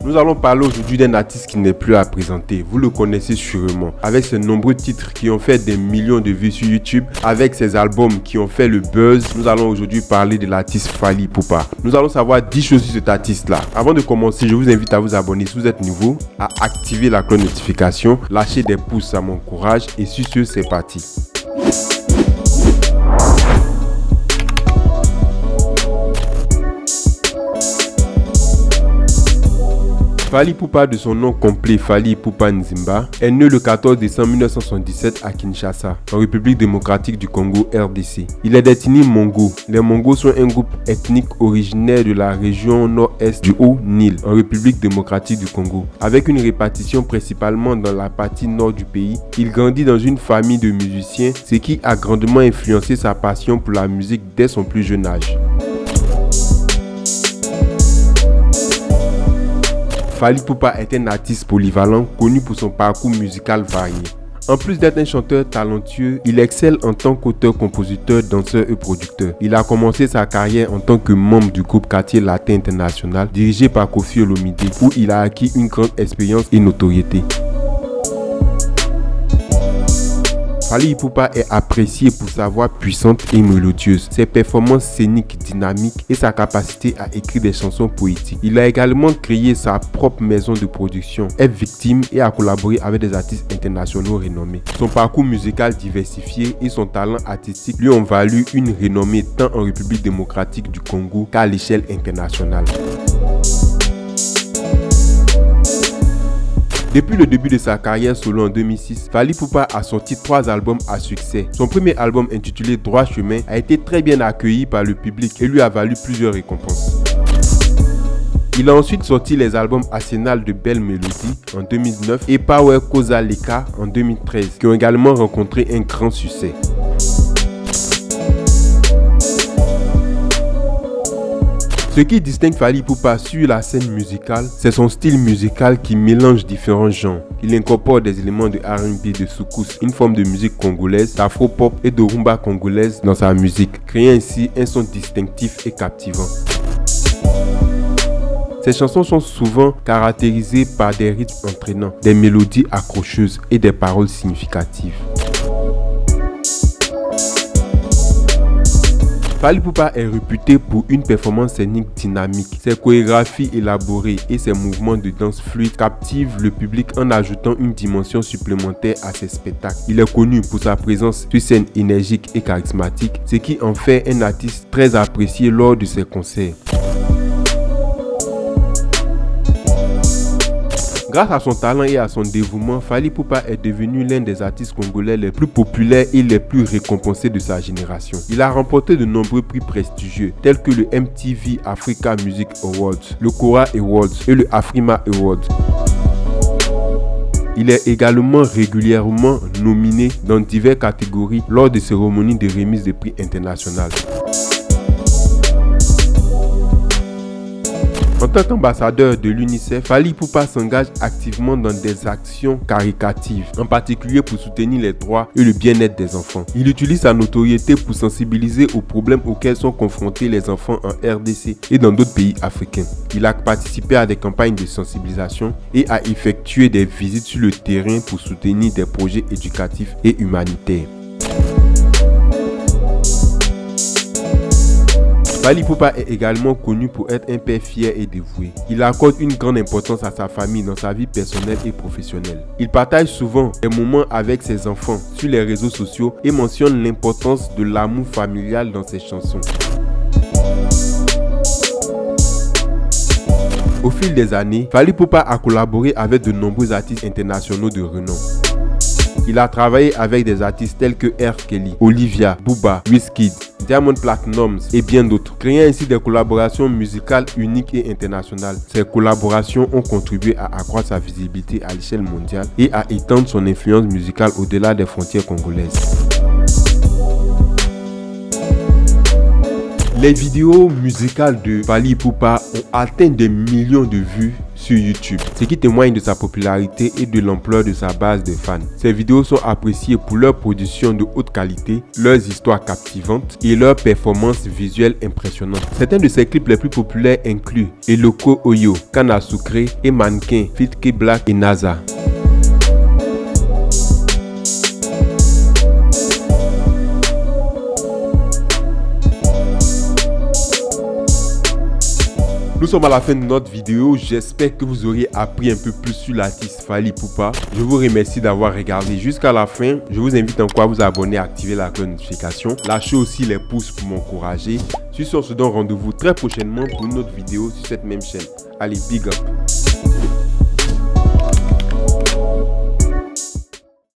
Nous allons parler aujourd'hui d'un artiste qui n'est plus à présenter. Vous le connaissez sûrement. Avec ses nombreux titres qui ont fait des millions de vues sur YouTube, avec ses albums qui ont fait le buzz, nous allons aujourd'hui parler de l'artiste Fally Ipupa. Nous allons savoir 10 choses sur cet artiste-là. Avant de commencer, je vous invite à vous abonner si vous êtes nouveau, à activer la cloche de notification, lâcher des pouces, ça m'encourage et sur ce, c'est parti. Fally Ipupa, de son nom complet Fally Ipupa Nzimba, est né le 14 décembre 1977 à Kinshasa, en République démocratique du Congo RDC. Il est d'ethnie Mongo. Les Mongos sont un groupe ethnique originaire de la région nord-est du Haut-Nil, en République démocratique du Congo. Avec une répartition principalement dans la partie nord du pays, il grandit dans une famille de musiciens, ce qui a grandement influencé sa passion pour la musique dès son plus jeune âge. Fally Ipupa est un artiste polyvalent connu pour son parcours musical varié. En plus d'être un chanteur talentueux, il excelle en tant qu'auteur, compositeur, danseur et producteur. Il a commencé sa carrière en tant que membre du groupe Quartier Latin International dirigé par Koffi Olomide, où il a acquis une grande expérience et notoriété. Fally Ipupa est apprécié pour sa voix puissante et mélodieuse, ses performances scéniques dynamiques et sa capacité à écrire des chansons poétiques. Il a également créé sa propre maison de production, est victime et a collaboré avec des artistes internationaux renommés. Son parcours musical diversifié et son talent artistique lui ont valu une renommée tant en République démocratique du Congo qu'à l'échelle internationale. Depuis le début de sa carrière solo en 2006, Fally Ipupa a sorti 3 albums à succès. Son premier album intitulé Droit Chemin a été très bien accueilli par le public et lui a valu plusieurs récompenses. Il a ensuite sorti les albums Arsenal de Belles Mélodies en 2009 et Power Cosa Leka en 2013 qui ont également rencontré un grand succès. Ce qui distingue Fally Ipupa sur la scène musicale, c'est son style musical qui mélange différents genres. Il incorpore des éléments de R&B, de soukous, une forme de musique congolaise, d'afro-pop et de rumba congolaise dans sa musique, créant ainsi un son distinctif et captivant. Ses chansons sont souvent caractérisées par des rythmes entraînants, des mélodies accrocheuses et des paroles significatives. Fally Ipupa est réputé pour une performance scénique dynamique. Ses chorégraphies élaborées et ses mouvements de danse fluides captivent le public en ajoutant une dimension supplémentaire à ses spectacles. Il est connu pour sa présence sur scène énergique et charismatique, ce qui en fait un artiste très apprécié lors de ses concerts. Grâce à son talent et à son dévouement, Fally Ipupa est devenu l'un des artistes congolais les plus populaires et les plus récompensés de sa génération. Il a remporté de nombreux prix prestigieux tels que le MTV Africa Music Awards, le Kora Awards et le Afrima Awards. Il est également régulièrement nominé dans diverses catégories lors des cérémonies de remise de prix internationales. En tant qu'ambassadeur de l'UNICEF, Fally Ipupa s'engage activement dans des actions caritatives, en particulier pour soutenir les droits et le bien-être des enfants. Il utilise sa notoriété pour sensibiliser aux problèmes auxquels sont confrontés les enfants en RDC et dans d'autres pays africains. Il a participé à des campagnes de sensibilisation et a effectué des visites sur le terrain pour soutenir des projets éducatifs et humanitaires. Fally Ipupa est également connu pour être un père fier et dévoué. Il accorde une grande importance à sa famille dans sa vie personnelle et professionnelle. Il partage souvent des moments avec ses enfants sur les réseaux sociaux et mentionne l'importance de l'amour familial dans ses chansons. Au fil des années, Fally Ipupa a collaboré avec de nombreux artistes internationaux de renom. Il a travaillé avec des artistes tels que R. Kelly, Olivia, Booba, Wizkid, Diamond Platnumz et bien d'autres, créant ainsi des collaborations musicales uniques et internationales. Ces collaborations ont contribué à accroître sa visibilité à l'échelle mondiale et à étendre son influence musicale au-delà des frontières congolaises. Les vidéos musicales de Fally Ipupa ont atteint des millions de vues sur YouTube, ce qui témoigne de sa popularité et de l'ampleur de sa base de fans. Ses vidéos sont appréciées pour leur production de haute qualité, leurs histoires captivantes et leurs performances visuelles impressionnantes. Certains de ses clips les plus populaires incluent Eloko Oyo, Kana Sucré et Mannequin, Fit Black et NASA. Nous sommes à la fin de notre vidéo, j'espère que vous aurez appris un peu plus sur l'artiste Fally Ipupa. Je vous remercie d'avoir regardé jusqu'à la fin. Je vous invite encore à vous abonner, à activer la cloche de notification. Lâchez aussi les pouces pour m'encourager. Sur ce, on se donne rendez-vous très prochainement pour une autre vidéo sur cette même chaîne. Allez, big up!